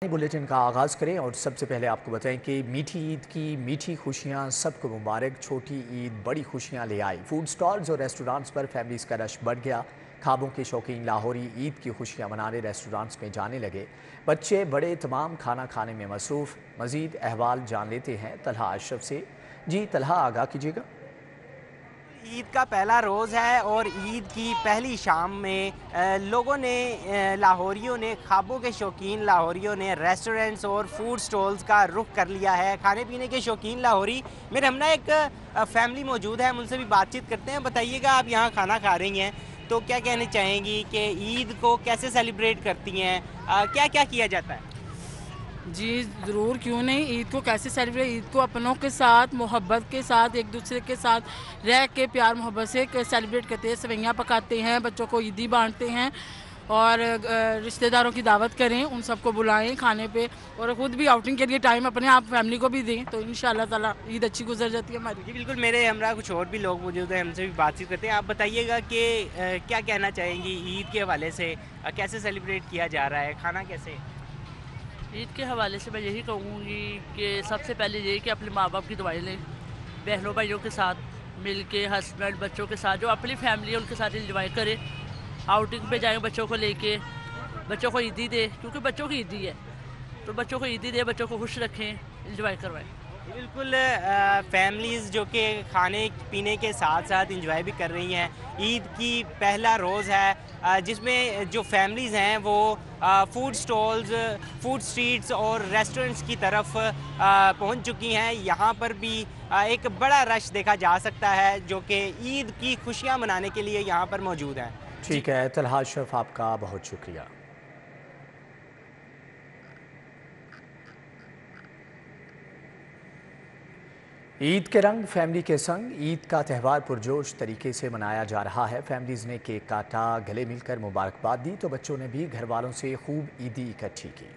Bulletin का आगाज़ करें और सबसे पहले आपको बताएं कि मीठी ईद की मीठी खुशियां सबको मुबारक। छोटी ईद बड़ी खुशियां ले आई। फूड स्टॉल्स और रेस्टोरेंट्स पर फैमिलीज का रश बढ़ गया। खाबों के शौकीन लाहौरी ईद की खुशियां मनाने रेस्टोरेंट्स में जाने लगे। बच्चे बड़े तमाम खाना खाने में मसरूफ़। मज़ीद अहवाल जान लेते हैं तलहा अशरफ से। जी तलहा, आगाह कीजिएगा। ईद का पहला रोज़ है और ईद की पहली शाम में लोगों ने लाहौरियों ने ख्वाबों के शौकीन लाहौरियों ने रेस्टोरेंट्स और फूड स्टॉल्स का रुख कर लिया है। खाने पीने के शौकीन लाहौरी मेरे हमने एक फैमिली मौजूद है, हम उनसे भी बातचीत करते हैं। बताइएगा, आप यहाँ खाना खा रही हैं तो क्या कहना चाहेंगी कि ईद को कैसे सेलिब्रेट करती हैं, क्या क्या किया जाता है? जी ज़रूर, क्यों नहीं। ईद को कैसे सेलिब्रेट, ईद को अपनों के साथ मोहब्बत के साथ एक दूसरे के साथ रह के प्यार मोहब्बत से सेलिब्रेट करते हैं। सेवइयाँ पकाते हैं, बच्चों को ईदी बांटते हैं और रिश्तेदारों की दावत करें, उन सबको बुलाएं खाने पे और ख़ुद भी आउटिंग के लिए टाइम अपने आप फैमिली को भी दें, तो इंशाल्लाह ताला ईद अच्छी गुजर जाती है हमारी। जी बिल्कुल, मेरे हमरा कुछ और भी लोग मौजूद हैं, हमसे भी बातचीत करते हैं। आप बताइएगा कि क्या कहना चाहेंगी ईद के हवाले से, कैसे सेलिब्रेट किया जा रहा है, खाना कैसे? ईद के हवाले से मैं यही कहूँगी कि सबसे पहले यही कि अपने माँ बाप की दुआएं लें, बहनों भाइयों के साथ मिल के, हस्बैंड बच्चों के साथ जो अपनी फैमिली है उनके साथ इंजॉय करें। आउटिंग पे जाएँ बच्चों को लेके, बच्चों को ईदी दे, क्योंकि बच्चों की ईदी है तो बच्चों को ईदी दे, बच्चों को खुश रखें, इंजॉय करवाएं। बिल्कुल, फैमिलीज़ जो कि खाने पीने के साथ साथ इंजॉय भी कर रही हैं। ईद की पहला रोज़ है जिसमें जो फैमिलीज़ हैं वो फूड स्टॉल्स, फूड स्ट्रीट्स और रेस्टोरेंट्स की तरफ पहुंच चुकी हैं। यहाँ पर भी एक बड़ा रश देखा जा सकता है जो कि ईद की खुशियाँ मनाने के लिए यहाँ पर मौजूद है। ठीक है तलहा अशरफ, आपका बहुत शुक्रिया। ईद के रंग फैमिली के संग। ईद का त्यौहार पुरजोश तरीके से मनाया जा रहा है। फैमिलीज ने केक काटा, गले मिलकर मुबारकबाद दी तो बच्चों ने भी घर वालों से खूब ईदी इकट्ठी की।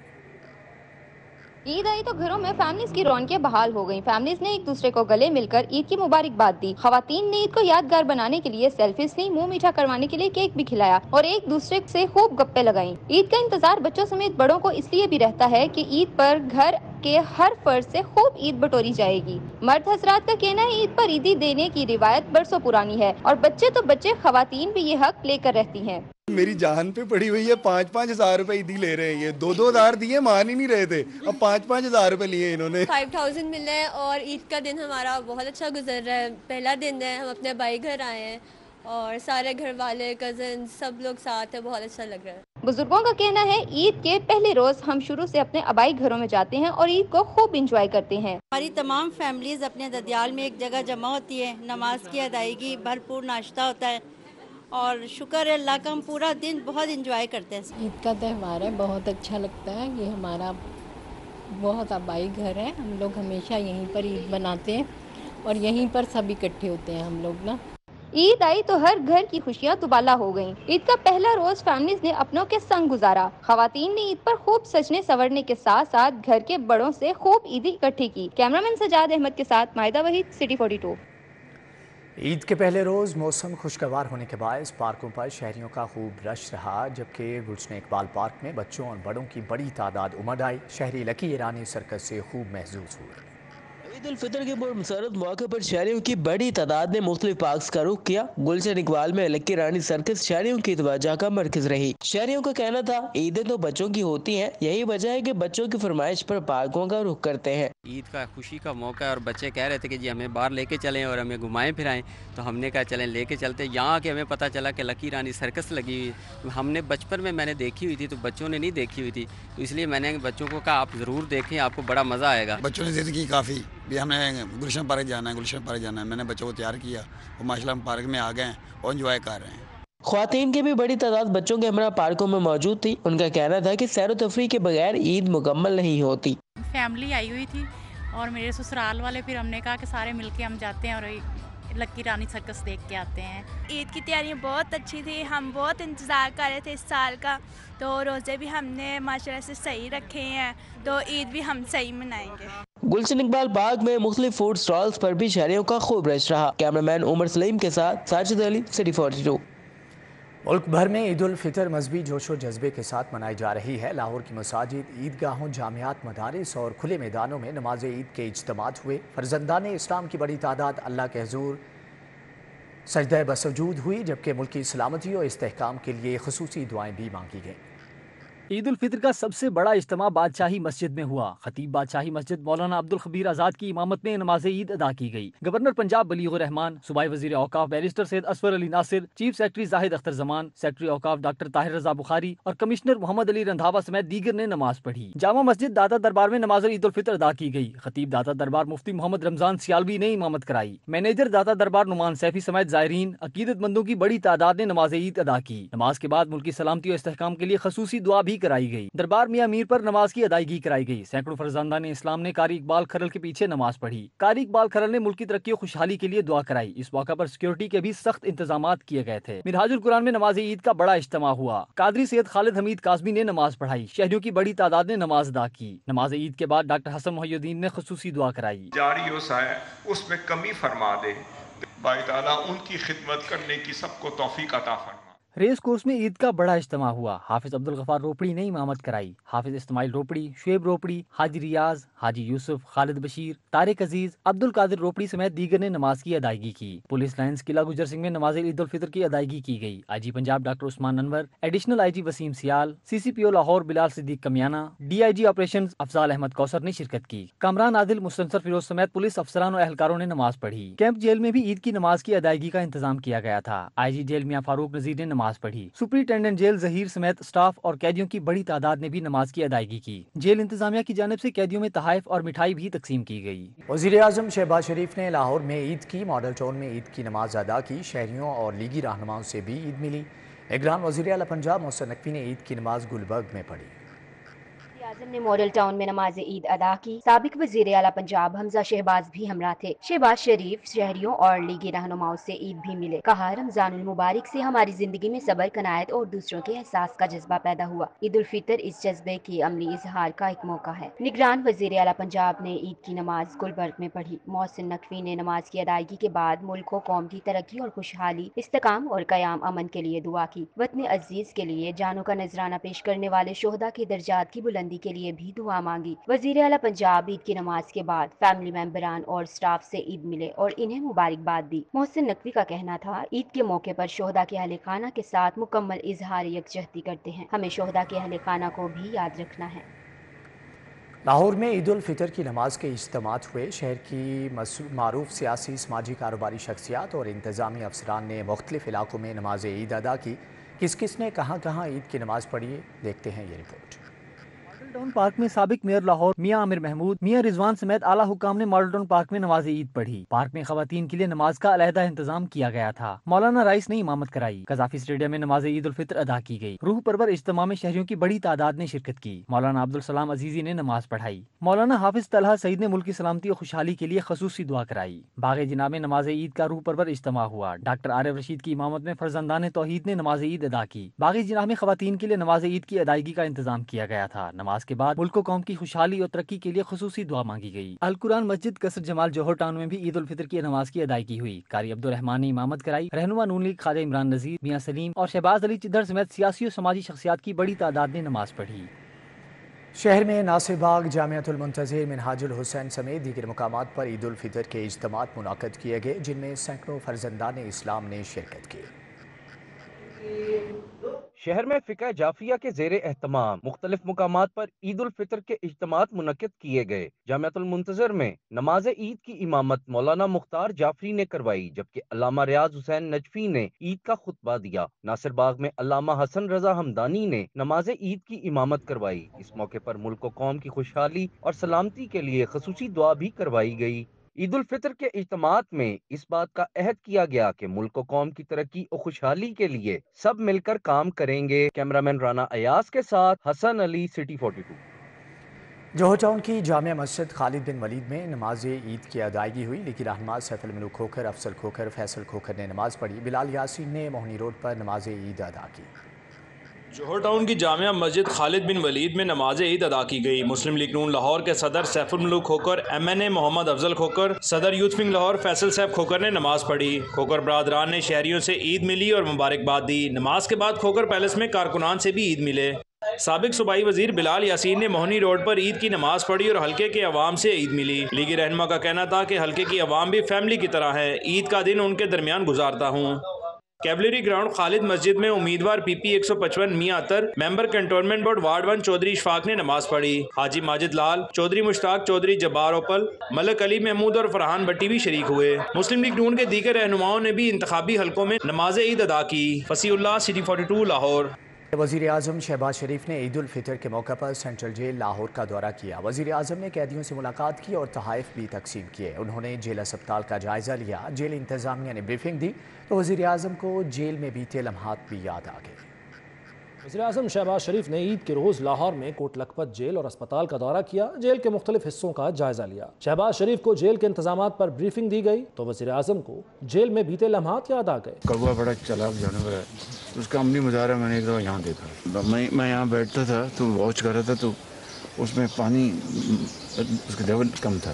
ईद आई तो घरों में फैमिलीज की रौनकें बहाल हो गईं। फैमिलीज ने एक दूसरे को गले मिलकर ईद की मुबारकबाद दी। खवातीन ने ईद को यादगार बनाने के लिए सेल्फीज ली, मुंह मीठा करवाने के लिए केक भी खिलाया और एक दूसरे से खूब गप्पे लगाईं। ईद का इंतजार बच्चों समेत बड़ों को इसलिए भी रहता है कि ईद पर घर के हर फर्द से खूब ईद बटोरी जाएगी। मर्द हजरात का कहना है ईद पर ईदी देने की रिवायत बरसों पुरानी है और बच्चे तो बच्चे, खवातीन भी ये हक लेकर रहती हैं। मेरी जान पे पड़ी हुई है, 5-5 हजार रुपए ईदी ले रहे हैं। ये 2-2 हजार दिए, मान ही नहीं रहे थे, अब 5-5 हजार रुपए लिए इन्होंने। 5000 मिले हैं और ईद का दिन हमारा बहुत अच्छा गुजर रहा है। पहला दिन है, हम अपने भाई घर आए हैं और सारे घर वाले, कजन, सब लोग साथ है, बहुत अच्छा लग रहा है। बुजुर्गों का कहना है ईद के पहले रोज हम शुरू से अपने आबाई घरों में जाते हैं और ईद को खूब इंजॉय करते हैं। हमारी तमाम फैमिलीज अपने ददियाल में एक जगह जमा होती है, नमाज की अदायगी, भरपूर नाश्ता होता है और शुक्र है अल्लाह का हम पूरा दिन बहुत इंजॉय करते हैं। ईद का त्यौहार है, बहुत अच्छा लगता है। ये हमारा बहुत आबाई घर है, हम लोग हमेशा यहीं पर ईद बनाते हैं और यहीं पर सब इकट्ठे होते हैं हम लोग ना। ईद आई तो हर घर की खुशियां दुबाला हो गईं। ईद का पहला रोज फैमिलीज ने अपनों के संग गुजारा। खवातीन ने ईद पर खूब सजने संवरने के साथ साथ घर के बड़ों से खूब ईदी इकट्ठी की। कैमरामैन सजाद अहमद के साथ माहिदा वहीद, सिटी 42। ईद के पहले रोज़ मौसम खुशगवार होने के बायस पार्कों पर शहरियों का खूब रश रहा, जबकि गुलशन इकबाल पार्क में बच्चों और बड़ों की बड़ी तादाद उमड़ आई। शहरी लकी ईरानी सर्कस से खूब महजूज हुए। ईद उल फितर के मुसरत मौके पर शहरियों की बड़ी तादाद ने मुख्तलिफ पार्क्स का रुख किया। गुलशन इकबाल में लकी रानी सर्कस शहरियों की तवज्जो का मरकज रही। शहरियों का कहना था ईदें तो बच्चों की होती हैं, यही वजह है कि बच्चों की फरमाइश पर पार्कों का रुख करते हैं। ईद का खुशी का मौका है और बच्चे कह रहे थे कि जी हमें बाहर लेके चलें और हमें घुमाएं फिराएं, तो हमने कहा चलें लेके चलते। यहाँ के हमें पता चला कि लकी रानी सर्कस लगी हुई, हमने बचपन में मैंने देखी हुई थी तो बच्चों ने नहीं देखी हुई थी, तो इसलिए मैंने बच्चों को कहा आप ज़रूर देखें, आपको बड़ा मज़ा आएगा। बच्चों ने जिद की काफ़ी भी हमें गुलशन पार्क जाना है, गुलशन पार्क जाना है। मैंने बच्चों को तैयार किया और माशाल्लाह हम पार्क में आ गए और एंजॉय कर रहे हैं। ख्वातीन की भी बड़ी तादाद बच्चों के हमरा पार्कों में मौजूद थी। उनका कहना था कि सैर तफरी के बगैर ईद मुकम्मल नहीं होती। फैमिली आई हुई थी और मेरे ससुराल वाले, फिर हमने कहा कि सारे मिलके हम जाते हैं और लकी रानी सर्कस देख के आते हैं। ईद की तैयारियां बहुत अच्छी थी, हम बहुत इंतज़ार कर रहे थे इस साल का, तो रोज़े भी हमने माशाल्लाह से सही रखे हैं, तो ईद भी हम सही मनाएंगे। गुलशन इकबाल बाग में मुख्तलिफ फूड स्टॉल्स पर भी शहरियों का खूब रश रहा। कैमरामैन उमर सलीम के साथ साजिद अली, सिटी 42। मुल्क भर में ईद उल फितर मजहबी जोशो जज्बे के साथ मनाई जा रही है। लाहौर की मसाजिद, ईदगाहों, जामियात, मदारिस और खुले मैदानों में नमाज ईद के इज्तिमात हुए। फर्जंदान इस्लाम की बड़ी तादाद अल्लाह के हुजूर सजदा बसजूद हुई, जबकि मुल्की सलामती और इस्तेहकाम के लिए खुसूसी दुआएं भी मांगी गईं। ईद उल फितर का सबसे बड़ा इज्तिमा बादशाही मस्जिद में हुआ। खतीब बादशाही मस्जिद मौलाना अब्दुल खबीर आज़ाद की इमामत में नमाज ईद अदा की गई। गवर्नर पंजाब बलीगुर रहमान, सूबाई वजीर औकाफ barrister Syed Asfar Ali Nasir, chief secretary Zahid Akhtar Zaman, secretary औकाफ डॉक्टर ताहिर रजा बुखारी और कमिश्नर मोहम्मद अली रंधावा समेत दीगर ने नमाज पढ़ी। जामा मस्जिद दाता दरबार में नमाज ईद उल फितर अदा की गई। खतीब दाता दरबार मुफ्ती मोहम्मद रमजान सियालवी ने इमामत कराई। मैनेजर दाता दरबार नुमान सैफी समेत जायरीन अकीदतमंदों की बड़ी तादाद ने नमाज ईद अदा की। नमाज के बाद मुल्की सलामती और इस्तेहकाम के लिए खसूसी दुआ भी कराई गई। दरबार मियां मीर पर नमाज की अदायगी कराई गई। सैकड़ों फर्जंदान इस्लाम ने कारी इकबाल खरल के पीछे नमाज पढ़ी। कारी इकबाल खरल ने मुल्की तरक्की और खुशहाली के लिए दुआ कराई। इस मौका पर सिक्योरिटी के भी सख्त इंतजामात किए गए थे। मिनहाजुल कुरान में नमाज ईद का बड़ा इज्तिमा हुआ। कादरी सैयद खालिद हमीद काज़मी ने नमाज पढ़ाई। शहरियों की बड़ी तादाद ने नमाज अदा की। नमाज ईद के बाद डॉक्टर हसन मोहिउद्दीन ने खुसूसी दुआ कराई। जारी उसमें कमी फरमा दे, बाई ताला उनकी खिदमत करने की सबको तौफीक अता फरमा। रेस कोर्स में ईद का बड़ा इज्तिमा हुआ। हाफिज अब्दुल गफार रोपड़ी ने इमामत कराई। हाफिज इस्माइल रोपड़ी, शुएब रोपड़ी, हाजी रियाज, हाजी यूसुफ, खालिद बशीर, तारिक अजीज, अब्दुल कादिर रोपड़ी समेत दीगर ने नमाज की अदायगी की। पुलिस लाइन्स किला गुजर सिंह में नमाज ईद उल फितर की अदायगी की गई। IG Punjab doctor Usman Anwar, additional IG Waseem Sial, CCPO Lahore Bilal Siddique Kamiana, DIG operation Afzal Ahmad Kausar ने शिरकत की। कामरान आदिल, मुस्तनसर फिरोज समेत पुलिस अफसरान और एहलकारों ने नमाज पढ़ी। कैंप जेल में भी ईद की नमाज की अदायगी का इंतजाम किया गया था। आईजी जेल मियां फारूक नजीर ने नमाज पढ़ी। सुपरिटेंडेंट जेल जहीर समेत स्टाफ और कैदियों की बड़ी तादाद ने भी नमाज की अदायगी की। जेल इंतजामिया की जानिब से कैदियों में तहाइफ और मिठाई भी तकसीम की गई। वज़ीर आज़म शहबाज शरीफ ने लाहौर में ईद की मॉडल टाउन में ईद की नमाज अदा की। शहरियों और लीगी रहनुमाओं से भी ईद मिली। निगरान वज़ीर आला पंजाब मोहसिन नकवी ने ईद की नमाज गुलबर्ग में पढ़ी। आज़म ने मॉडल टाउन में नमाज ईद अदा की। साबिक वज़ीर आला पंजाब हमजा शहबाज भी हमरा थे। शहबाज शरीफ शहरियों और लीगी रहनुमाओं से ईद भी मिले। कहा, रमजानुल मुबारक से हमारी जिंदगी में सबर, कनायत और दूसरों के एहसास का जज्बा पैदा हुआ। ईद उल फितर इस जज्बे की अमली इजहार का एक मौका है। निगरान वज़ीर आला पंजाब ने ईद की नमाज गुलबर्ग में पढ़ी। मोहसिन नकवी ने नमाज की अदायगी के बाद मुल्क व कौम की तरक्की और खुशहाली, इस्तेकाम और कयाम अमन के लिए दुआ की। वतन अजीज के लिए जानों का नजराना पेश करने वाले शोहदा के दर्जात की बुलंदी के लिए भी दुआ मांगी। वज़ीर आला पंजाब ईद की नमाज के बाद फैमिली मेंबरान और स्टाफ से ईद मिले और इन्हें मुबारकबाद दी। मोहसिन नकवी का कहना था, ईद के मौके पर शोहदा के अहले खाना के साथ मुकम्मल इजहार यकजहती करते हैं। हमें शोहदा के अहले खाना को भी याद रखना है। लाहौर में ईद उल फितर की नमाज के इज्तिमात हुए। शहर की मारूफ सियासी, समाजी, कारोबारी शख्सियात और इंतजामी अफसरान ने मुख्तलिफ इलाकों में नमाज ईद अदा की। किस किस ने कहाँ कहाँ ईद की नमाज पढ़ी, देखते हैं ये रिपोर्ट। मॉडल टाउन पार्क में साबिक मेयर लाहौर मियां आमिर महमूद, मियां रिजवान समेत आला हुक्काम ने मॉडल टाउन पार्क में नमाज ईद पढ़ी। पार्क में खवातीन के लिए नमाज का अलहदा इंतजाम किया गया था। मौलाना राइस ने इमामत कराई। कजाफी स्टेडियम में नमाज ईद उल फितर अदा की गई। रूह परवर इज्तिमा में शहरियों की बड़ी तादाद ने शिरकत की। मौलाना अब्दुल सलाम अजीजी ने नमाज पढ़ाई। मौलाना हाफिज तलहा सईद ने मुल्क की सलामती और खुशहाली के लिए खसूसी दुआ कराई। बागे जिना में नमाज ईद का रूह परवर इज्तिमा हुआ। डॉक्टर आरिफ रशीद की इमामत में फर्जंदान तौहीद ने नमाज ईद अदा की। बागे जिना में खवातीन के लिए नमाज ईद की अदायगी का इंतजाम किया गया था। नमाज के बाद मुल्क कौम की खुशहाली और तरक्की के लिए खुसूसी दुआ मांगी गई। अल कुरान मस्जिद कसर जमाल जोहर टाउन में भी ईद उल फितर की नमाज की अदायगी हुई। कारी अब्दुल रहमान ने इमामत कराई। रहनुमा नून लीग ख्वाजा इमरान नजीर, मियां सलीम और शहबाज अली चिदर समेत सियासी और समाजी शख्सियात की बड़ी तादाद ने नमाज पढ़ी। शहर में नासिर बाग, जामियातुल मुंतज़िर, मिनहाजुल हुसैन समेत दीगर मुकामात पर ईद उल फितर के इज्तिमात मुनाक़द किए गए, जिनमें सैकड़ों फर्जंदान इस्लाम ने शिरकत की। शहर में फ़िक़्ह जाफिया के ज़ेरे एहतमाम मुख्तलिफ मुकामात पर ईद उल फितर के इज्तिमात मुनक़्क़िद किए गए। जामियातुल मुंतज़िर में नमाज ईद की इमामत मौलाना मुख्तार जाफरी ने करवाई, जबकि अल्लामा रियाज हुसैन नजफी ने ईद का खुतबा दिया। नासिर बाग में अल्लामा हसन रजा हमदानी ने नमाज ईद की इमामत करवाई। इस मौके पर मुल्क व कौम की खुशहाली और सलामती के लिए खसूसी दुआ भी करवाई गई। ईद उल फितर के इज्तिमात में इस बात का अहद किया गया कि मुल्क व कौम की तरक्की और खुशहाली के लिए सब मिलकर काम करेंगे। कैमरामैन राना अयास के साथ हसन अली, सिटी 42। जोहर टाउन की जामिया मस्जिद खालिद बिन वलीद में नमाज ईद की अदायगी हुई। लीगी रहनुमा सैफ अल मलूक खोखर, अफसल खोखर, फैसल खोखर ने नमाज पढ़ी। बिलाल यासीन ने मोहनी रोड पर नमाज ईद अदा की। جوہر ٹاؤن کی جامعہ مسجد خالد بن ولید میں نماز عید ادا کی گئی۔ مسلم لیگ نون لاہور کے صدر سیف الملوک کھوکر، MNA محمد افضل کھوکر، صدر یوتھ ونگ لاہور فیصل صاحب کھوکر نے نماز پڑھی۔ کھوکر برادران نے شہریوں سے عید ملی اور مبارکباد دی۔ نماز کے بعد کھوکر پیلس میں کارکنان سے بھی عید ملے۔ سابق صوبائی وزیر بلال یاسین نے موہنی روڈ پر عید کی نماز پڑھی اور حلقے کے عوام سے عید ملی۔ لیگی رہنما کا کہنا تھا کہ حلقے کی عوام بھی فیملی کی طرح ہے، عید کا دن ان کے درمیان گزارتا ہوں۔ کیولری گراؤنڈ خالد مسجد میں امیدوار PP 155 Mian Athar, member cantonment board ward 1 Chaudhry Ashfaq نے نماز پڑھی۔ حاجی ماجد لال، چودھری مشتاق، چودھری جبار اوپل، ملک علی محمود اور فرحان بٹی بھی شریک ہوئے۔ مسلم لیگ نون کے دیگر رہنماؤں نے بھی انتخابی حلقوں میں نماز عید ادا کی۔ فصیح اللہ، City 42 لاہور۔ وزیر اعظم شہباز شریف نے عید الفطر کے موقع پر سینٹرل جیل لاہور کا دورہ کیا۔ وزیر اعظم نے قیدیوں سے ملاقات کی اور تحائف بھی تقسیم کیے۔ انہوں نے جیل اسپتال کا جائزہ لیا۔ جیل انتظامیہ نے بریفنگ دی تو وزیر اعظم کو جیل میں بیتے لمحات بھی یاد آ گئے۔ وزیر اعظم شہباز شریف نے عید کے روز لاہور میں کوٹ لکھپت جیل اور اسپتال کا دورہ کیا، جیل کے مختلف حصوں کا جائزہ لیا۔ شہباز شریف کو جیل کے انتظامات پر بریفنگ دی گئی تو وزیر اعظم کو جیل میں بیتے لمحات یاد آ گئے۔ کوا بڑا چالاک جانور ہے، اس کا عملی مظاہرہ میں نے ایک دفعہ یہاں دیکھا۔ میں یہاں بیٹھتا تھا تو واچ کر رہا تھا تو اس میں پانی اس کا لیول کم تھا،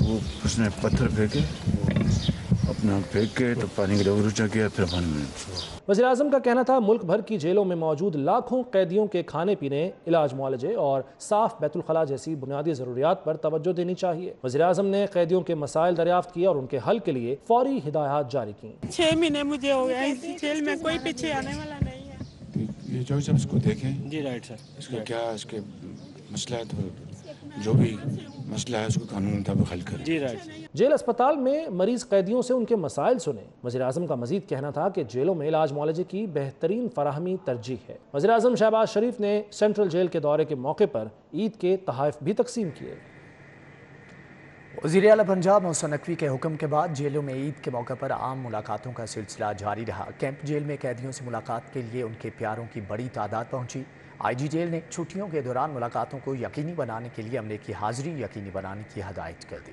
وہ اس نے پتھر پھینکے، اپنا پھینک کے تو پانی کا لیول اونچا کیا، پھر پانی میں۔ وزیر اعظم کا کہنا تھا ملک بھر کی جیلوں میں موجود لاکھوں قیدیوں کے کھانے پینے، علاج معالجے اور صاف بیت الخلاء جیسی بنیادی ضروریات پر توجہ دینی چاہیے۔ وزیر اعظم نے قیدیوں کے مسائل دریافت کیے اور ان کے حل کے لیے فوری ہدایات جاری کی۔ 6 مہینے مجھے ہو گئے اس جیل میں، کوئی پیچھے آنے والا نہیں ہے۔ یہ جو سب اس کو دیکھیں جی رائٹ سر، اس کا کیا اس کے مسئلہ ہے تو جو بھی مسئلہ ہے اس کو قانون مطابق حل کریں۔ جی رائٹ۔ جیل اسپتال میں مریض قیدیوں سے ان کے مسائل سنے۔ وزیر اعظم کا مزید کہنا تھا کہ جیلوں میں علاج معالجے کی بہترین فراہمی ترجیح ہے۔ وزیر اعظم شہباز شریف نے سینٹرل جیل کے دورے کے موقع پر عید کے تحائف بھی تقسیم کیے۔ وزیر اعلیٰ پنجاب محسن نقوی کے حکم کے بعد جیلوں میں عید کے موقع پر عام ملاقاتوں کا سلسلہ جاری رہا۔ کیمپ جیل میں قیدیوں سے ملاقات کے لیے ان کے پیاروں کی بڑی تعداد پہنچی۔ IG جیل نے چھٹیوں کے دوران ملاقاتوں کو یقینی بنانے کے لیے عملے کی حاضری یقینی بنانے کی ہدایت کر دی۔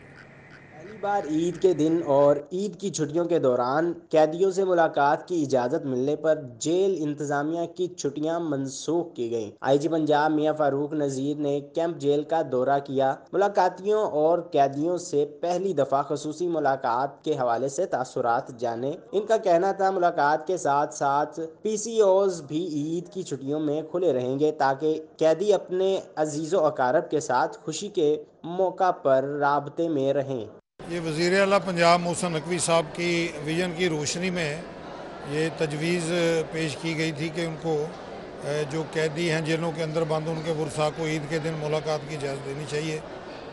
پہلی بار عید کے دن اور عید کی چھٹیوں کے دوران قیدیوں سے ملاقات کی اجازت ملنے پر جیل انتظامیہ کی چھٹیاں منسوخ کی گئیں۔ IG پنجاب میاں فاروق نذیر نے کیمپ جیل کا دورہ کیا۔ ملاقاتیوں اور قیدیوں سے پہلی دفعہ خصوصی ملاقات کے حوالے سے تاثرات جانے۔ ان کا کہنا تھا ملاقات کے ساتھ ساتھ PCOs بھی عید کی چھٹیوں میں کھلے رہیں گے تاکہ قیدی اپنے عزیز و اقارب کے ساتھ خوشی کے موقع پر رابطے میں رہیں۔ یہ وزیر اعلیٰ پنجاب محسن نقوی صاحب کی ویژن کی روشنی میں یہ تجویز پیش کی گئی تھی کہ ان کو جو قیدی ہیں جیلوں کے اندر بند ان کے ورثاء کو عید کے دن ملاقات کی اجازت دینی چاہیے،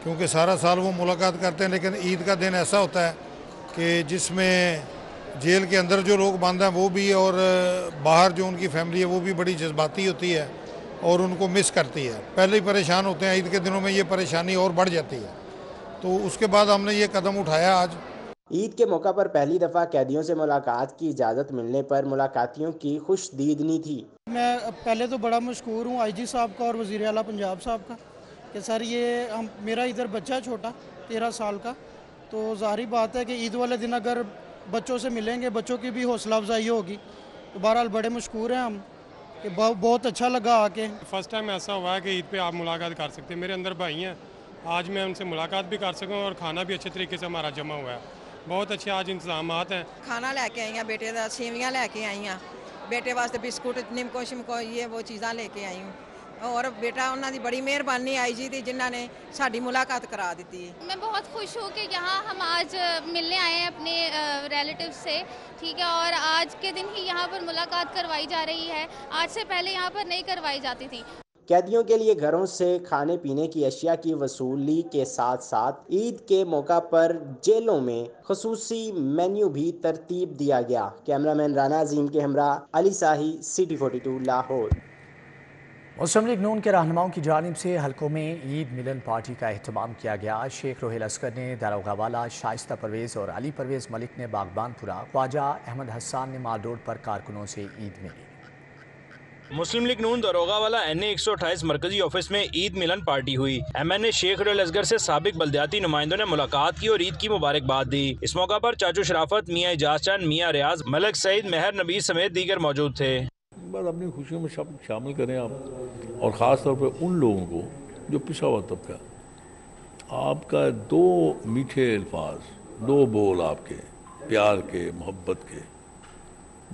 کیونکہ سارا سال وہ ملاقات کرتے ہیں لیکن عید کا دن ایسا ہوتا ہے کہ جس میں جیل کے اندر جو لوگ بند ہیں وہ بھی اور باہر جو ان کی فیملی ہے وہ بھی بڑی جذباتی ہوتی ہے اور ان کو مس کرتی ہے۔ پہلے ہی پریشان ہوتے ہیں، عید کے دنوں میں یہ پریشانی اور بڑھ جاتی ہے، تو اس کے بعد ہم نے یہ قدم اٹھایا آج۔ عید کے موقع پر پہلی دفعہ قیدیوں سے ملاقات کی اجازت ملنے پر ملاقاتیوں کی خوش دیدنی تھی۔ میں پہلے تو بڑا مشکور ہوں IG صاحب کا اور وزیر اعلیٰ پنجاب صاحب کا کہ سر یہ میرا ادھر بچہ چھوٹا 13 سال کا، تو ظاہری بات ہے کہ عید والے دن اگر بچوں سے ملیں گے بچوں کی بھی حوصلہ افزائی ہوگی، تو بہرحال بڑے مشکور ہیں ہم کہ بہت اچھا لگا آ کے۔ فرسٹ ٹائم ایسا ہوا ہے کہ عید پہ آپ ملاقات کر سکتے ہیں۔ میرے اندر بھائی ہیں، آج میں ان سے ملاقات بھی کر سکوں اور کھانا بھی اچھے طریقے سے ہمارا جمع ہوا ہے۔ بہت اچھے آج انتظامات ہیں۔ کھانا لے کے آئی ہیں بیٹے کا، سیویاں لے کے آئی ہیں بیٹے واسطے، بسکٹ نمکو شمکو یہ وہ چیزاں لے کے آئی ہوں، اور بیٹا انہوں کی بڑی مہربانی IG دی جنہوں نے ساری ملاقات کرا دیتی ہے۔ میں بہت خوش ہوں کہ یہاں ہم آج ملنے آئے ہیں اپنے ریلیٹیو سے، ٹھیک ہے، اور آج کے دن ہی یہاں پر ملاقات کروائی جا رہی ہے، آج سے پہلے یہاں پر نہیں کروائی جاتی تھی۔ قیدیوں کے لیے گھروں سے کھانے پینے کی اشیاء کی وصولی کے ساتھ ساتھ عید کے موقع پر جیلوں میں خصوصی مینیو بھی ترتیب دیا گیا۔ کیمرہ مین رانا عظیم کے ہمراہ علی ساہی، City 42 لاہور۔ مسلم لیگ نون کے رہنماؤں کی جانب سے حلقوں میں عید ملن پارٹی کا اہتمام کیا گیا۔ شیخ روحیل اسکر نے داروغہ والا، شائستہ پرویز اور علی پرویز ملک نے باغبان پورا، خواجہ احمد حسان نے مال روڈ پر کارکنوں سے عید ملی۔ مسلم لیگ نون داروغہ والا NA 128 مرکزی آفس میں عید ملن پارٹی ہوئی۔ MNA شیخ روحیل اصغر سے سابق بلدیاتی نمائندوں نے ملاقات کی اور عید کی مبارکباد دی۔ اس موقع پر چاچو شرافت، میاں اعجاز چند، میاں ریاض، ملک سعید، مہر نبی سمیت دیگر موجود تھے۔ बाद अपनी खुशियों में शामिल करें आप, और ख़ास तौर पर उन लोगों को जो पिछड़ा हुआ तबका। आपका 2 मीठे अल्फाज, 2 बोल आपके प्यार के, मोहब्बत के,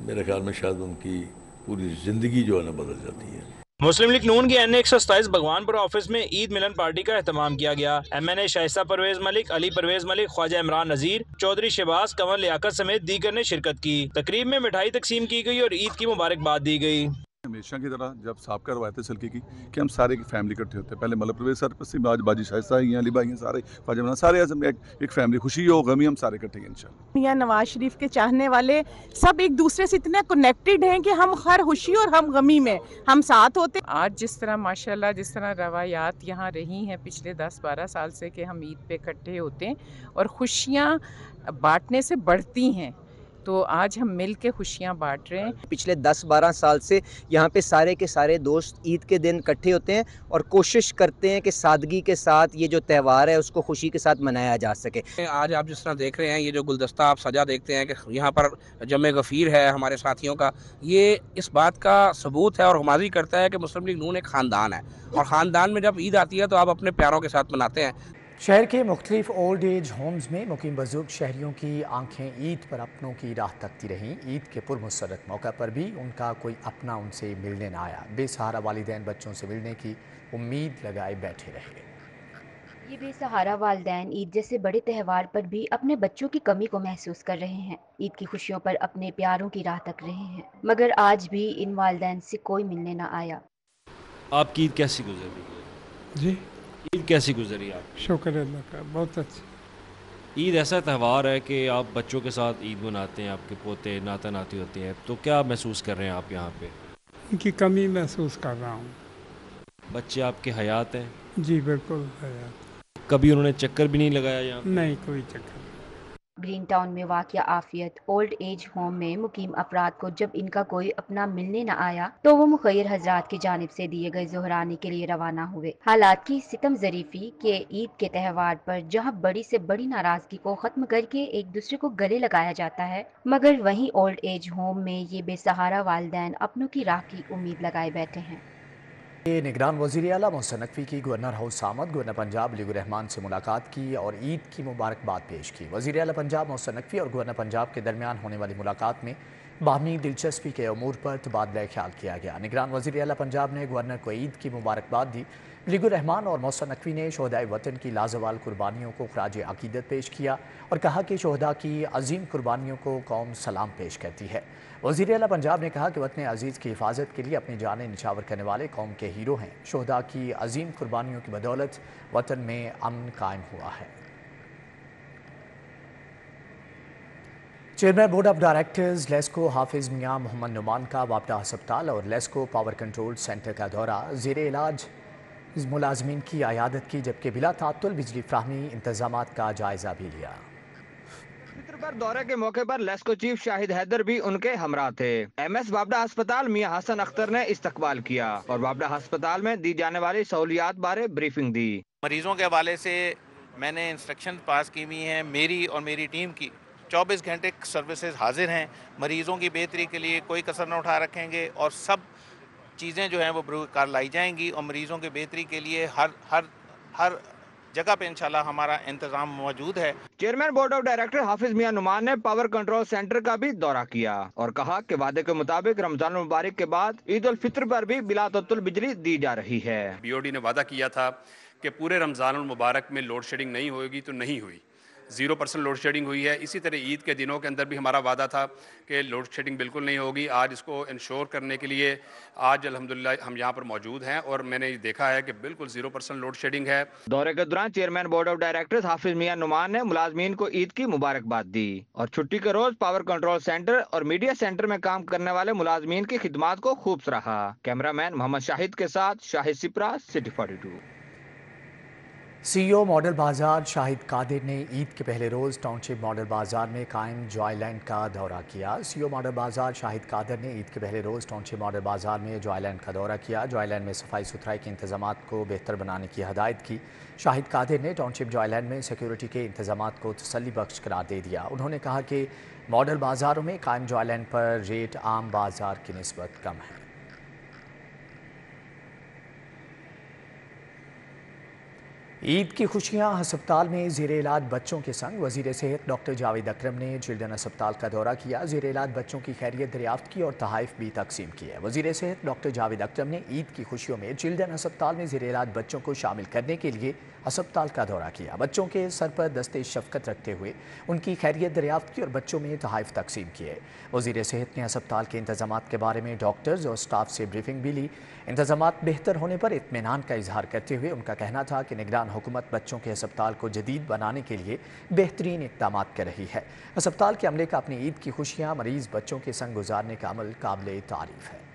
मेरे ख्याल में शायद उनकी पूरी ज़िंदगी जो है ना बदल जाती है। मुस्लिम लीग नून की NA 127 भगवानपुर ऑफिस में ईद मिलन पार्टी का एहतमाम किया गया। MNA शाइस्ता परवेज मलिक, अली परवेज मलिक, ख्वाजा इमरान नजीर, चौधरी शहबाज, कंवर लियाकत समेत दीगर ने शिरकत की। तकरीब में मिठाई तकसीम की गई और ईद की मुबारकबाद दी गई। हमेशा की तरह जब साबका रवायत चलती की कि हम सारे की फैमिली इकट्ठे होते हैं। पहले मतलब परवेज सर, आज बाजी शाइस्ता ही हैं, अली भाई हैं, सारे ख्वाजा इमरान, सारे एक फैमिली, खुशी हो गमी हम सारे इकट्ठे हैं इंशाल्लाह। मियां नवाज शरीफ के चाहने वाले सब एक दूसरे से इतने कनेक्टेड हैं कि हम हर खुशी और हम गमी में हम साथ होते। आज जिस तरह माशाल्लाह जिस तरह रवायात यहाँ रही हैं पिछले 10-12 साल से कि हम ईद पे इकट्ठे होते हैं और खुशियाँ बांटने से बढ़ती हैं, तो आज हम मिल के खुशियाँ बांट रहे हैं। पिछले 10-12 साल से यहाँ पे सारे के सारे दोस्त ईद के दिन इकट्ठे होते हैं और कोशिश करते हैं कि सादगी के साथ ये जो त्यौहार है उसको खुशी के साथ मनाया जा सके। आज आप जिस तरह देख रहे हैं, ये जो गुलदस्ता आप सजा देखते हैं कि यहाँ पर जमे गफ़ीर है हमारे साथियों का, ये इस बात का सबूत है और हमारी करता है कि मुस्लिम लीग नून एक ख़ानदान है, और ख़ानदान में जब ईद आती है तो आप अपने प्यारों के साथ मनाते हैं। शहर के मुख्तलिफ ओल्ड एज होम्स में मुकीम बुजुर्ग शहरियों की आंखें ईद पर अपनों की राह तकती रहीं। ईद के पुरमसरत मौका पर भी उनका कोई अपना उनसे मिलने न आया। बेसहारा वालिदैन बच्चों से मिलने की उम्मीद लगाए बैठे रहे। ये बेसहारा वालिदैन ईद जैसे बड़े त्यौहार पर भी अपने बच्चों की कमी को महसूस कर रहे हैं। ईद की खुशियों पर अपने प्यारों की राह तक रहे हैं, मगर आज भी इन वालिदैन से कोई मिलने न आया। आपकी ईद कैसी गुजरी? जी, ईद कैसी गुजरी आप? शुक्र अल्लाह का, बहुत अच्छी। ईद ऐसा त्यौहार है कि आप बच्चों के साथ ईद मनाते हैं, आपके पोते नाता नाती होते हैं, तो क्या महसूस कर रहे हैं आप यहाँ पे? उनकी कमी महसूस कर रहा हूँ। बच्चे आपके हयात हैं? जी बिल्कुल हयात। कभी उन्होंने चक्कर भी नहीं लगाया यहाँ? नहीं, कोई चक्कर। ग्रीन टाउन में वाक़िया आफियत ओल्ड एज होम में मुकीम अफराद को जब इनका कोई अपना मिलने न आया तो वो मुखैर हजरात की जानिब से दिए गए ज़ोहरानी के लिए रवाना हुए। हालात की सितम ज़रीफ़ी के ईद के त्यौहार पर जहाँ बड़ी से बड़ी नाराज़गी को ख़त्म करके एक दूसरे को गले लगाया जाता है, मगर वहीं ओल्ड एज होम में ये बेसहारा वालिदैन अपनों की राह की उम्मीद लगाए बैठे हैं। निगरान वज़ीर आला मोहसिन नकवी की गवर्नर हाउस आमद, गवर्नर पंजाब अली रहमान से मुलाकात की और ईद की मुबारकबाद पेश की। वज़ीर आला पंजाब मोहसिन नकवी और गवर्नर पंजाब के दरमियान होने वाली मुलाकात में बाहमी दिलचस्पी के अमूर पर तबादला ख्याल किया गया। निगरान वज़ीर आला पंजाब ने गवर्नर को ईद की मुबारकबाद दी। अली रहमान और मोहसिन नकवी ने शोहदाए वतन की लाजवाल कुर्बानियों को खराज अकीदत पेश किया और कहा कि शोहदा की अजीम कुर्बानियों को कौम सलाम पेश करती है। वज़ीर आला पंजाब ने कहा कि वतन अजीज़ की हिफाजत के लिए अपनी जानें निछावर करने वाले कौम के हीरो हैं। शोहदा की अजीम कुर्बानियों की बदौलत वतन में अमन कायम हुआ है। Chairman board of directors LESCO Hafiz Mian Mohammad Nauman का वापडा अस्पताल और लेस्को पावर कंट्रोल सेंटर का दौरा, ज़ेरे इलाज मुलाजमीन की आयादत की, जबकि बिला तात्तुल बिजली फ्राहमी इंतजामात का जायजा भी लिया। पर दौरे के मौके पर लेस्को चीफ शाहिद हैदर भी उनके हमरा थे। MS वापडा अस्पताल मियां हसन अख्तर ने इस्तकबाल किया और वापडा अस्पताल में दी जाने वाली सहूलियात बारे ब्रीफिंग दी। मरीजों के हवाले से मैंने इंस्ट्रक्शन पास की हुई हैं, मेरी और मेरी टीम की 24 घंटे सर्विसेज हाजिर हैं। मरीजों की बेहतरी के लिए कोई कसर न उठा रखेंगे और सब चीज़ें जो हैं वो कार लाई जाएंगी और मरीजों की बेहतरी के लिए हर जगह पे इंशाल्लाह हमारा इंतजाम मौजूद है। चेयरमैन बोर्ड ऑफ डायरेक्टर हाफिज मियां नुमान ने पावर कंट्रोल सेंटर का भी दौरा किया और कहा कि वादे के मुताबिक रमजान मुबारक के बाद ईद उल फित्र पर भी बिला तात्तुल बिजली दी जा रही है। BOD ने वादा किया था कि पूरे रमजान मुबारक में लोड शेडिंग नहीं होगी, तो नहीं हुई। 0% लोड शेडिंग हुई है। इसी तरह ईद के दिनों के अंदर भी हमारा वादा था कि लोड शेडिंग बिल्कुल नहीं होगी। आज इसको इंश्योर करने के लिए आज अल्हम्दुलिल्लाह हम यहाँ पर मौजूद हैं और मैंने देखा है कि बिल्कुल 0% लोड शेडिंग है। दौरे के दौरान चेयरमैन बोर्ड ऑफ डायरेक्टर्स हाफिज मियां नुमान ने मुलाजमीन को ईद की मुबारकबाद दी और छुट्टी के रोज पावर कंट्रोल सेंटर और मीडिया सेंटर में काम करने वाले मुलाजमीन की खिदमात को खूब सराहा। कैमरामैन मोहम्मद शाहिद के साथ Shahid Sipra, city 42। CEO model बाजार शाहिद कादिर ने ईद के पहले रोज़ टाउनशिप मॉडल बाजार में कायम जॉयलैंड का दौरा किया। CEO मॉडल बाजार शाहिद कादिर ने ईद के पहले रोज़ टाउनशिप मॉडल बाजार में जॉयलैंड का दौरा किया। जॉयलैंड में सफाई सुथराई के इंतजामात को बेहतर बनाने की हदायत की। शाहिद कादिर ने टाउनशिप जॉयलैंड में सिक्योरिटी के इंतजामात को तसल्ली बख्श करार दे दिया। उन्होंने कहा कि मॉडल बाजारों में कायम जॉयलैंड पर रेट आम बाजार की निस्बत कम है। ईद की खुशियां हस्पताल में ज़ेर इलाज बच्चों के संग वज़ीर सेहत डॉक्टर जावेद अकरम ने चिल्ड्रन अस्पताल का दौरा किया। ज़ेर इलाज बच्चों की खैरियत दरियाफ्त की और तहाइफ भी तकसीम किए। वज़ीर सेहत डॉक्टर जावेद अकरम ने ईद की खुशियों में चिल्ड्रन अस्पताल में ज़ेर इलाज बच्चों को शामिल करने के लिए अस्पताल का दौरा किया। बच्चों के सर पर दस्ते शफ़क़त रखते हुए उनकी खैरियत दरियाफ्त की और बच्चों में तहाइफ तकसीम किए। वज़ीर सेहत ने अस्पताल के इंतज़ामात के बारे में डॉक्टर्स और स्टाफ से ब्रीफिंग भी ली। इंतज़ामात बेहतर होने पर इत्मीनान का इजहार करते हुए उनका कहना था कि निगरान हुकूमत बच्चों के अस्पताल को जदीद बनाने के लिए बेहतरीन इक़दाम कर रही है। अस्पताल के अमले का अपनी ईद की खुशियाँ मरीज़ बच्चों के संग गुजारने का अमल काबिल तारीफ़ है।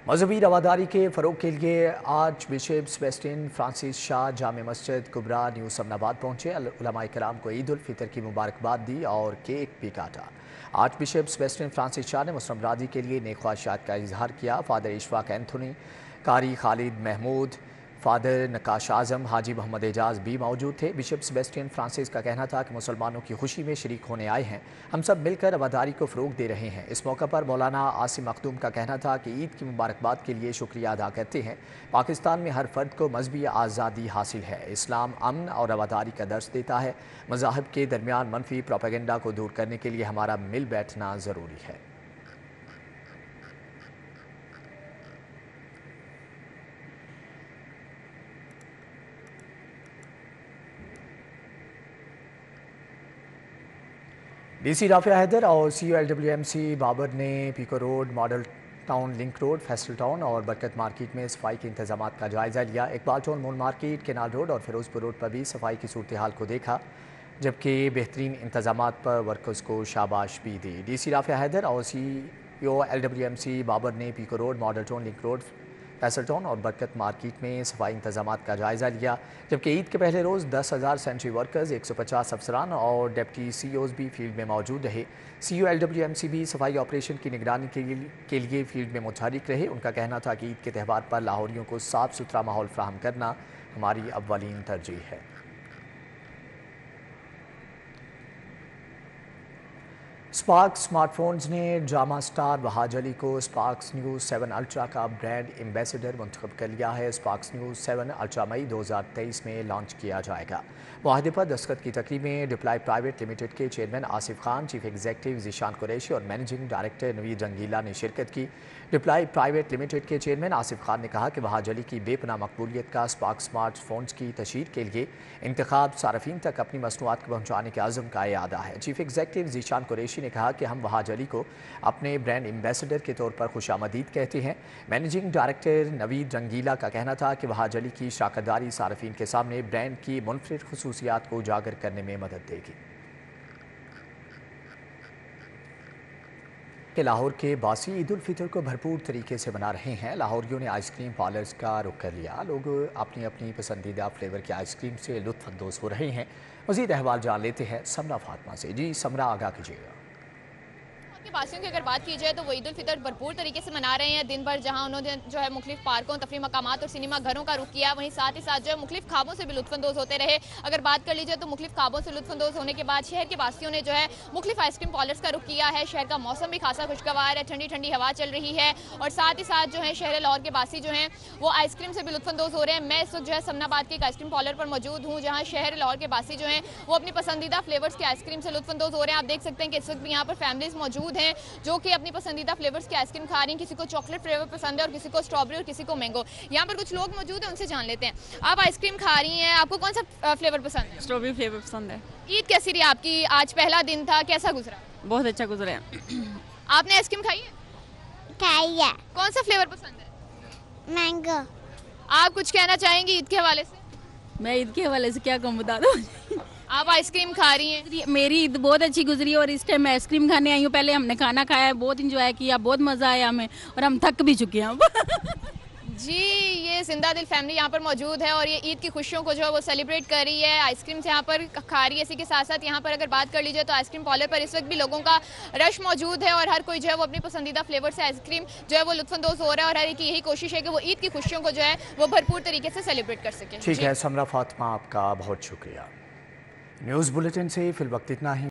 मजहबी रवादारी के फ़रोग के लिए arch bishop Sebastian Francis Shah जामे मस्जिद कुबरा न्यू समनाबाद पहुँचे। उलमाए कराम को ईद उल फितर की मुबारकबाद दी और केक भी काटा। Arch bishop Sebastian Francis Shah ने मुस्लिम बरादरी के लिए नेक ख्वाहिशात का इजहार किया। फादर इशफाक एंथोनी, कारी खालिद महमूद, फादर नकाश आज़म, हाजी मोहम्मद एजाज भी मौजूद थे। बिशप सेबेस्टियन फ्रांसिस का कहना था कि मुसलमानों की खुशी में शरीक होने आए हैं, हम सब मिलकर रवादारी को फ़रोग दे रहे हैं। इस मौका पर मौलाना आसिम मखदूम का कहना था कि ईद की मुबारकबाद के लिए शुक्रिया अदा करते हैं। पाकिस्तान में हर फर्द को मजहबी आज़ादी हासिल है। इस्लाम अमन और रवादारी का दर्स देता है। मज़ाहिब के दरमियान मनफी प्रोपेगेंडा को दूर करने के लिए हमारा मिल बैठना ज़रूरी है। डीसी राफिया हैदर और CULWMC बाबर ने Peco road, model town, link road, Faisal town और बरकत मार्केट में सफाई के इंतजामात का जायज़ा लिया। Iqbal town, moon market, canal road और फिरोजपुर रोड पर भी सफाई की सूरत हाल को देखा, जबकि बेहतरीन इंतजामात पर वर्कर्स को शाबाश भी दी। डीसी राफिया हैदर और CULWMC बाबर ने Peco road, model town, link road, Faisal town और बरकत मार्केट में सफाई इंतजामात का जायज़ा लिया, जबकि ईद के पहले रोज़ 10,000 सेंट्री वर्कर्स, 150 अफसरान और डिप्टी CEOs भी फील्ड में मौजूद रहे। CULWMC भी सफाई ऑपरेशन की निगरानी के लिए फील्ड में मुतहरिक रहे। उनका कहना था कि ईद के त्यौहार पर लाहौरियों को साफ़ सुथरा माहौल फराहम करना हमारी अव्वलीन तरजीह है। स्पार्क्स स्मार्टफोन्स ने ड्रामा स्टार वहाज अली को स्पार्क्स न्यूज़ 7 अल्ट्रा का ब्रांड एम्बेसडर मुंतखब कर लिया है। स्पार्क्स न्यूज़ 7 अल्ट्रा मई 2023 में लॉन्च किया जाएगा। मुआहदे पर दस्तखत की तकरीब में डिप्लाई प्राइवेट लिमिटेड के chairman Asif Khan, chief executive Zeeshan Qureshi और मैनेजिंग डायरेक्टर नवीद रंगीला ने शिरकत की। डिप्लाई प्राइवेट लिमिटेड के चेयरमैन आसिफ खान ने कहा कि वहाज अली की बेपनाह मकबूलियत का स्पार्क्स स्मार्टफोन्स की तशहीर के लिए इंतखाब सारफीन तक अपनी मसनूआत को पहुँचाने के आज़म का इरादा है। चीफ एग्जीक्यूटिव ज़ीशान कुरैशी ने कहा कि हम वहाज अली को अपने ब्रांड एम्बेसडर के तौर पर खुशामदीद कहते हैं। मैनेजिंग डायरेक्टर नवीद रंगीला का कहना था कि वहाज अली की शराकतदारी सारफीन के सामने ब्रांड की मुनफरिद खुसूसियात को उजागर करने में मदद देगी। कि लाहौर के बासी ईद उल फितर को भरपूर तरीके से मना रहे हैं। लाहौरियों ने आइसक्रीम पार्लर्स का रुख कर लिया। लोग अपनी अपनी पसंदीदा फ्लेवर की आइसक्रीम से लुत्फ अंदोज़ हो रहे हैं। मज़ीद अहवाल जान लेते हैं समरा फातिमा से। जी समरा, आगाह कीजिएगा। वासियों की अगर बात की जाए तो वो ईद उल फितर भरपूर तरीके से मना रहे हैं। दिन भर जहां उन्होंने जो है मुख्तलिफ पार्कों, तफरीह मकामात और सिनेमा घरों का रुख किया, वहीं साथ ही साथ जो है मुख्तलिफ ख्वाबों से भी लुत्फानंदोज़ होते रहे। अगर बात कर लीजिए तो मुख्तलिफ ख्वाबों से लुत्फानंदोज़ होने के बाद शहर के वासियों ने जो है मुख्तलिफ आइसक्रीम पार्लर्स का रुख किया है। शहर का मौसम भी खासा खुशगवार है, ठंडी ठंडी हवा चल रही है और साथ ही साथ जो है शहर लाहौर के वासी जो हैं वो आइसक्रीम से भी लुत्फानंदोज़ हो रहे हैं। मैं इस वक्त जो है समनाबाद के एक आइसक्रीम पार्लर पर मौजूद हूँ, जहाँ शहर लाहौर के वासी जो हैं वो अपनी पसंदीदा फ्लेवर्स के आइसक्रीम से लुत्फानंदोज़ हो रहे हैं। आप देख सकते हैं कि इस वक्त भी यहाँ पर फैमिलीज मौजूद हैं जो कि अपनी पसंदीदा फ्लेवर्स की आइसक्रीम खा रही हैं। किसी को चॉकलेट फ्लेवर पसंद है और किसी को स्ट्रॉबेरी और किसी को मैंगो। यहाँ पर कुछ लोग मौजूद हैं, उनसे जान लेते हैं। आप आइसक्रीम खा रही हैं, आपको कौन सा फ्लेवर पसंद है? स्ट्रॉबेरी फ्लेवर पसंद है। ईद कैसी रही आपकी? आज पहला दिन था, कैसा गुजरा? बहुत अच्छा गुजरा है। आपने आइसक्रीम खाई है? खाई है। कौन सा फ्लेवर पसंद है? मैंगो। आप कुछ कहना चाहेंगी ईद के हवाले से? मैं ईद के हवाले से क्या कहूँ, बता दो। आप आइसक्रीम खा रही हैं? मेरी ईद बहुत अच्छी गुजरी और इस टाइम मैं आइसक्रीम खाने आई हूँ। पहले हमने खाना खाया है, बहुत इंजॉय किया, बहुत मज़ा आया हमें और हम थक भी चुके हैं। जी, ये जिंदा दिल फैमिली यहाँ पर मौजूद है और ये ईद की खुशियों को जो है वो सेलिब्रेट कर रही है, आइसक्रीम से यहाँ पर खा रही है। इसी के साथ साथ यहाँ पर अगर बात कर लीजिए तो आइसक्रीम पार्लर पर इस वक्त भी लोगों का रश मौजूद है और हर कोई जो है वो अपनी पसंदीदा फ्लेवर से आइसक्रीम जो है वो लुत्फानंदोज़ हो रहा है और हर एक की यही कोशिश है कि वो ईद की खुशियों को जो है वो भरपूर तरीके से सेलिब्रेट कर सके। ठीक है समरा फातिमा, आपका बहुत शुक्रिया। न्यूज़ बुलेटिन से फिल वक्त इतना ही।